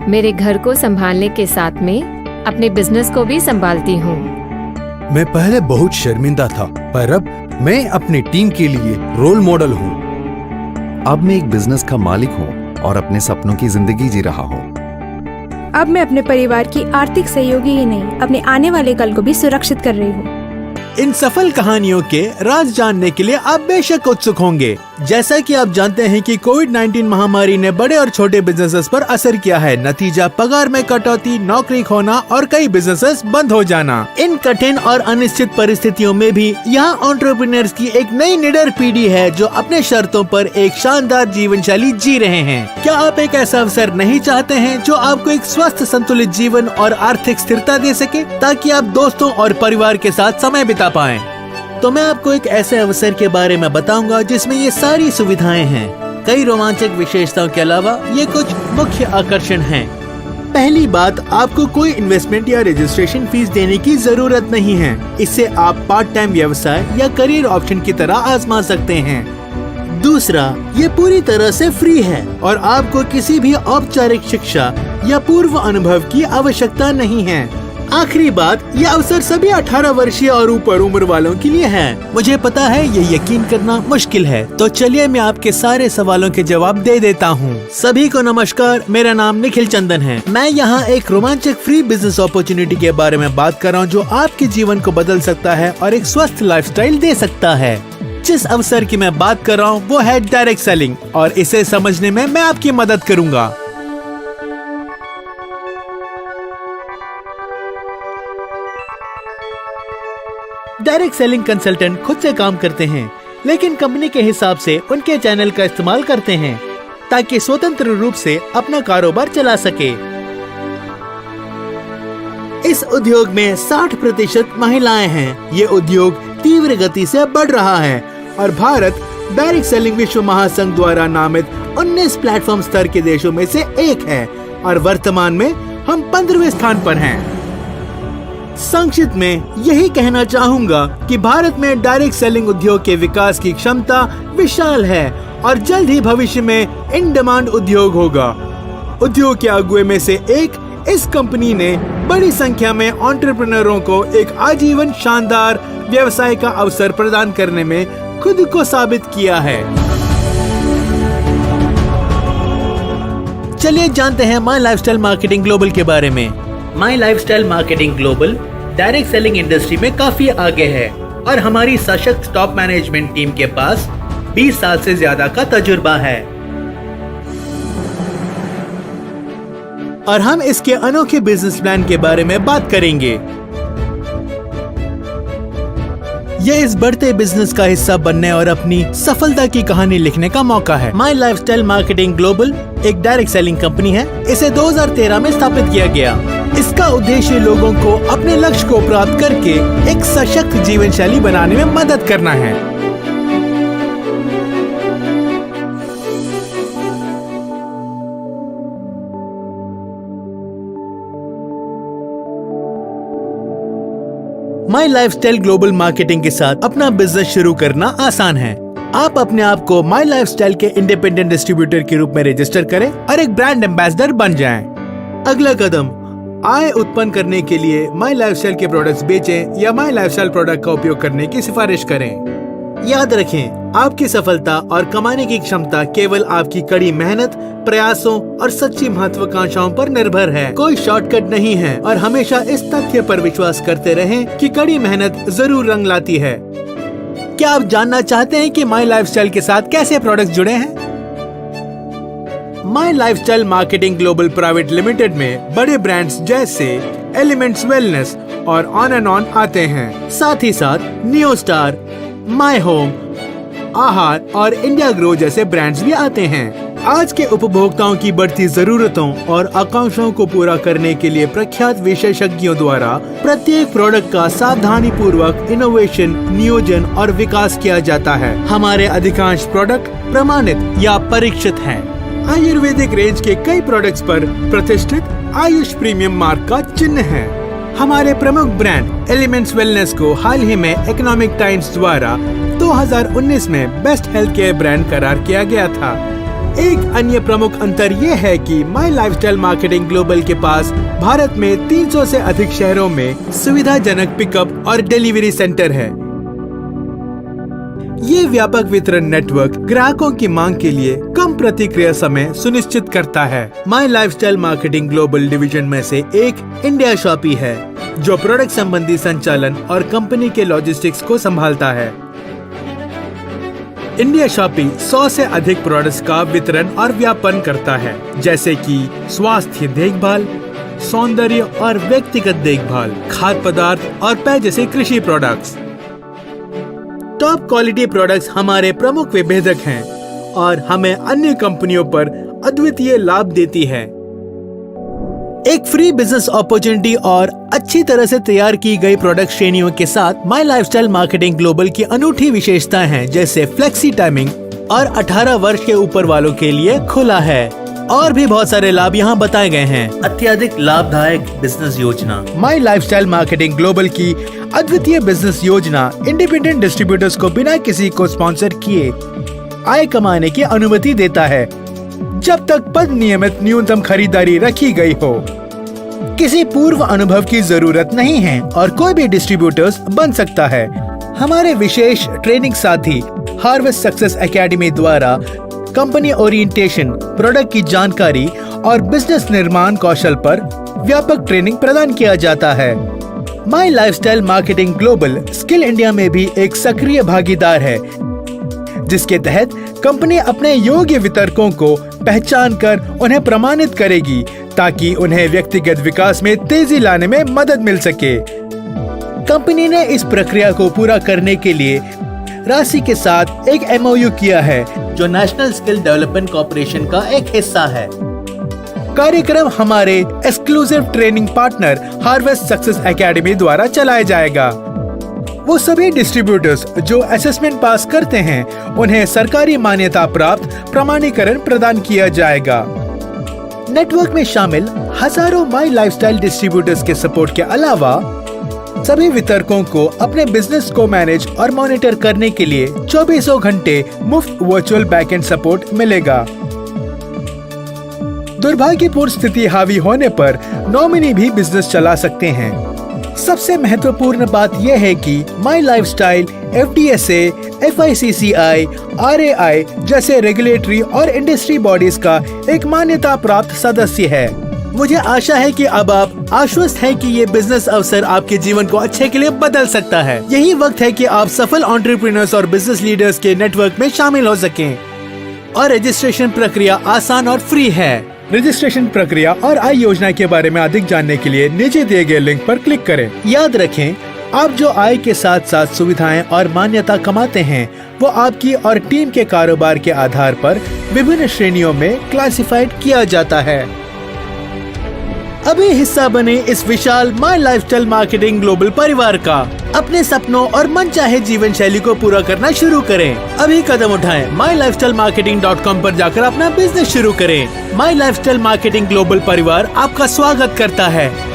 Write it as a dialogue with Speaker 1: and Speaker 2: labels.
Speaker 1: मेरे घर को संभालने के साथ में अपने बिजनेस को भी संभालती हूँ।
Speaker 2: मैं पहले बहुत शर्मिंदा था, पर अब मैं अपनी टीम के लिए रोल मॉडल हूँ।
Speaker 3: अब मैं एक बिजनेस का मालिक हूँ और अपने सपनों की जिंदगी जी रहा हूँ।
Speaker 4: अब मैं अपने परिवार की आर्थिक सहयोगी ही नहीं, अपने आने वाले कल को भी सुरक्षित कर रही हूँ।
Speaker 5: इन सफल कहानियों के राज जानने के लिए आप बेशक उत्सुक होंगे। जैसा कि आप जानते हैं कि कोविड-19 महामारी ने बड़े और छोटे बिजनेसेस पर असर किया है। नतीजा पगार में कटौती, नौकरी खोना और कई बिजनेसेस बंद हो जाना। इन कठिन और अनिश्चित परिस्थितियों में भी यहाँ एंटरप्रेन्योर्स की एक नई निडर पीढ़ी है जो अपने शर्तों पर एक शानदार जीवन शैली जी रहे हैं। क्या आप एक ऐसा अवसर नहीं चाहते हैं जो आपको एक स्वस्थ संतुलित जीवन और आर्थिक स्थिरता दे सके, ताकि आप दोस्तों और परिवार के साथ समय बिता पाएं? तो मैं आपको एक ऐसे अवसर के बारे में बताऊंगा जिसमें ये सारी सुविधाएं हैं। कई रोमांचक विशेषताओं के अलावा ये कुछ मुख्य आकर्षण हैं। पहली बात, आपको कोई इन्वेस्टमेंट या रजिस्ट्रेशन फीस देने की जरूरत नहीं है। इससे आप पार्ट टाइम व्यवसाय या करियर ऑप्शन की तरह आजमा सकते हैं। दूसरा, ये पूरी तरह से फ्री है और आपको किसी भी औपचारिक शिक्षा या पूर्व अनुभव की आवश्यकता नहीं है। आखिरी बात, ये अवसर सभी 18 वर्षीय और ऊपर उम्र वालों के लिए है। मुझे पता है ये यकीन करना मुश्किल है, तो चलिए मैं आपके सारे सवालों के जवाब दे देता हूँ। सभी को नमस्कार, मेरा नाम निखिल चंदन है। मैं यहाँ एक रोमांचक फ्री बिजनेस अपॉर्चुनिटी के बारे में बात कर रहा हूँ जो आपके जीवन को बदल सकता है और एक स्वस्थ लाइफस्टाइल दे सकता है। जिस अवसर की मैं बात कर रहा हूँ वो है डायरेक्ट सेलिंग, और इसे समझने में मैं आपकी मदद करूँगा। डायरेक्ट सेलिंग कंसल्टेंट खुद से काम करते हैं, लेकिन कंपनी के हिसाब से उनके चैनल का इस्तेमाल करते हैं ताकि स्वतंत्र रूप से अपना कारोबार चला सके। इस उद्योग में 60% महिलाएं हैं। ये उद्योग तीव्र गति से बढ़ रहा है और भारत डायरेक्ट सेलिंग विश्व महासंघ द्वारा नामित 19 प्लेटफॉर्म स्तर के देशों में से एक है और वर्तमान में हम 15वें स्थान पर हैं। संक्षिप्त में यही कहना चाहूँगा कि भारत में डायरेक्ट सेलिंग उद्योग के विकास की क्षमता विशाल है और जल्द ही भविष्य में इन डिमांड उद्योग होगा। उद्योग के अगुए में से एक, इस कंपनी ने बड़ी संख्या में एंटरप्रेन्योरों को एक आजीवन शानदार व्यवसाय का अवसर प्रदान करने में खुद को साबित किया है। चलिए जानते हैं माई लाइफस्टाइल मार्केटिंग ग्लोबल के बारे में। My Lifestyle Marketing Global direct selling industry में काफी आगे है और हमारी सशक्त टॉप मैनेजमेंट टीम के पास 20 साल से ज्यादा का तजुर्बा है और हम इसके अनोखे बिजनेस प्लान के बारे में बात करेंगे। यह इस बढ़ते बिजनेस का हिस्सा बनने और अपनी सफलता की कहानी लिखने का मौका है। माई लाइफस्टाइल मार्केटिंग ग्लोबल एक डायरेक्ट सेलिंग कंपनी है। इसे 2013 में स्थापित किया गया। इसका उद्देश्य लोगों को अपने लक्ष्य को प्राप्त करके एक सशक्त जीवन शैली बनाने में मदद करना है। माई लाइफस्टाइल ग्लोबल मार्केटिंग के साथ अपना बिजनेस शुरू करना आसान है। आप अपने आप को माई लाइफस्टाइल के इंडिपेंडेंट डिस्ट्रीब्यूटर के रूप में रजिस्टर करें और एक ब्रांड एम्बेसडर बन जाएं। अगला कदम, आय उत्पन्न करने के लिए माई लाइफस्टाइल के प्रोडक्ट्स बेचें या माई लाइफस्टाइल प्रोडक्ट का उपयोग करने की सिफारिश करें। याद रखें, आपकी सफलता और कमाने की क्षमता केवल आपकी कड़ी मेहनत, प्रयासों और सच्ची महत्वाकांक्षाओं पर निर्भर है। कोई शॉर्टकट नहीं है और हमेशा इस तथ्य पर विश्वास करते रहें कि कड़ी मेहनत जरूर रंग लाती है। क्या आप जानना चाहते हैं कि माई लाइफस्टाइल के साथ कैसे प्रोडक्ट्स जुड़े हैं? My Lifestyle Marketing Global Private Limited में बड़े ब्रांड्स जैसे एलिमेंट्स वेलनेस और ऑन एंड ऑन आते हैं। साथ ही साथ नियो स्टार, माई होम, आहार और इंडिया ग्रो जैसे ब्रांड्स भी आते हैं। आज के उपभोक्ताओं की बढ़ती जरूरतों और आकांक्षाओं को पूरा करने के लिए प्रख्यात विशेषज्ञों द्वारा प्रत्येक प्रोडक्ट का सावधानी पूर्वक इनोवेशन, नियोजन और विकास किया जाता है। हमारे अधिकांश प्रोडक्ट प्रमाणित या परीक्षित हैं। आयुर्वेदिक रेंज के कई प्रोडक्ट्स पर प्रतिष्ठित आयुष प्रीमियम मार्क का चिन्ह है। हमारे प्रमुख ब्रांड एलिमेंट्स वेलनेस को हाल ही में इकोनॉमिक टाइम्स द्वारा 2019 में बेस्ट हेल्थ केयर ब्रांड करार किया गया था। एक अन्य प्रमुख अंतर ये है कि माई लाइफस्टाइल मार्केटिंग ग्लोबल के पास भारत में 300 से अधिक शहरों में सुविधाजनक पिकअप और डिलीवरी सेंटर है। ये व्यापक वितरण नेटवर्क ग्राहकों की मांग के लिए कम प्रतिक्रिया समय सुनिश्चित करता है। My Lifestyle Marketing global division में से एक इंडिया शॉपी है, जो प्रोडक्ट संबंधी संचालन और कंपनी के लॉजिस्टिक्स को संभालता है। इंडिया शॉपी 100 से अधिक प्रोडक्ट्स का वितरण और व्यापन करता है, जैसे कि स्वास्थ्य देखभाल, सौंदर्य और व्यक्तिगत देखभाल, खाद्य पदार्थ और पेय जैसे कृषि प्रोडक्ट्स। टॉप क्वालिटी प्रोडक्ट्स हमारे प्रमुख विभेदक हैं और हमें अन्य कंपनियों पर अद्वितीय लाभ देती है। एक फ्री बिजनेस अपॉर्चुनिटी और अच्छी तरह से तैयार की गई प्रोडक्ट श्रेणियों के साथ माई लाइफस्टाइल मार्केटिंग ग्लोबल की अनूठी विशेषताएं हैं, जैसे फ्लेक्सी टाइमिंग और 18 वर्ष के ऊपर वालों के लिए खुला है। और भी बहुत सारे लाभ यहाँ बताए गए हैं। अत्यधिक लाभदायक बिजनेस योजना। माई लाइफस्टाइल मार्केटिंग ग्लोबल की अद्वितीय बिजनेस योजना इंडिपेंडेंट डिस्ट्रीब्यूटर्स को बिना किसी को स्पॉन्सर किए आय कमाने की अनुमति देता है, जब तक पद नियमित न्यूनतम खरीदारी रखी गई हो। किसी पूर्व अनुभव की जरूरत नहीं है और कोई भी डिस्ट्रीब्यूटर्स बन सकता है। हमारे विशेष ट्रेनिंग साथी हार्वेस्ट सक्सेस एकेडमी द्वारा कंपनी ओरिएंटेशन, प्रोडक्ट की जानकारी और बिजनेस निर्माण कौशल पर व्यापक ट्रेनिंग प्रदान किया जाता है। My Lifestyle Marketing Global Skill India में भी एक सक्रिय भागीदार है, जिसके तहत कंपनी अपने योग्य वितरकों को पहचान कर उन्हें प्रमाणित करेगी, ताकि उन्हें व्यक्तिगत विकास में तेजी लाने में मदद मिल सके। कंपनी ने इस प्रक्रिया को पूरा करने के लिए राशि के साथ एक MOU किया है, जो नेशनल स्किल डेवलपमेंट कॉर्पोरेशन का एक हिस्सा है। कार्यक्रम हमारे exclusive training partner harvest success academy द्वारा चलाया जाएगा। वो सभी डिस्ट्रीब्यूटर्स जो असेसमेंट पास करते हैं, उन्हें सरकारी मान्यता प्राप्त प्रमाणीकरण प्रदान किया जाएगा। नेटवर्क में शामिल हजारों माई लाइफस्टाइल डिस्ट्रीब्यूटर्स के सपोर्ट के अलावा सभी वितरकों को अपने बिजनेस को मैनेज और मॉनिटर करने के लिए 24 घंटे मुफ्त वर्चुअल बैकएंड सपोर्ट मिलेगा। दुर्भाग्यपूर्ण स्थिति हावी होने पर नॉमिनी भी बिजनेस चला सकते हैं। सबसे महत्वपूर्ण बात यह है कि माई लाइफस्टाइल FDSA, FICCI, RAI जैसे रेगुलेटरी और इंडस्ट्री बॉडीज का एक मान्यता प्राप्त सदस्य है। मुझे आशा है कि अब आप आश्वस्त हैं कि ये बिजनेस अवसर आपके जीवन को अच्छे के लिए बदल सकता है। यही वक्त है कि आप सफल एंटरप्रेन्योर्स और बिजनेस लीडर्स के नेटवर्क में शामिल हो सकें। और रजिस्ट्रेशन प्रक्रिया आसान और फ्री है। रजिस्ट्रेशन प्रक्रिया और आय योजना के बारे में अधिक जानने के लिए नीचे दिए गए लिंक पर क्लिक करें। याद रखें, आप जो आय के साथ साथ सुविधाएं और मान्यता कमाते हैं, वो आपकी और टीम के कारोबार के आधार पर विभिन्न श्रेणियों में क्लासिफाइड किया जाता है। अभी हिस्सा बने इस विशाल माई लाइफस्टाइल मार्केटिंग ग्लोबल परिवार का। अपने सपनों और मनचाहे जीवन शैली को पूरा करना शुरू करें। अभी कदम उठाएं। myLifestyleMarketing.com पर जाकर अपना बिजनेस शुरू करें। माई लाइफस्टाइल मार्केटिंग ग्लोबल परिवार आपका स्वागत करता है।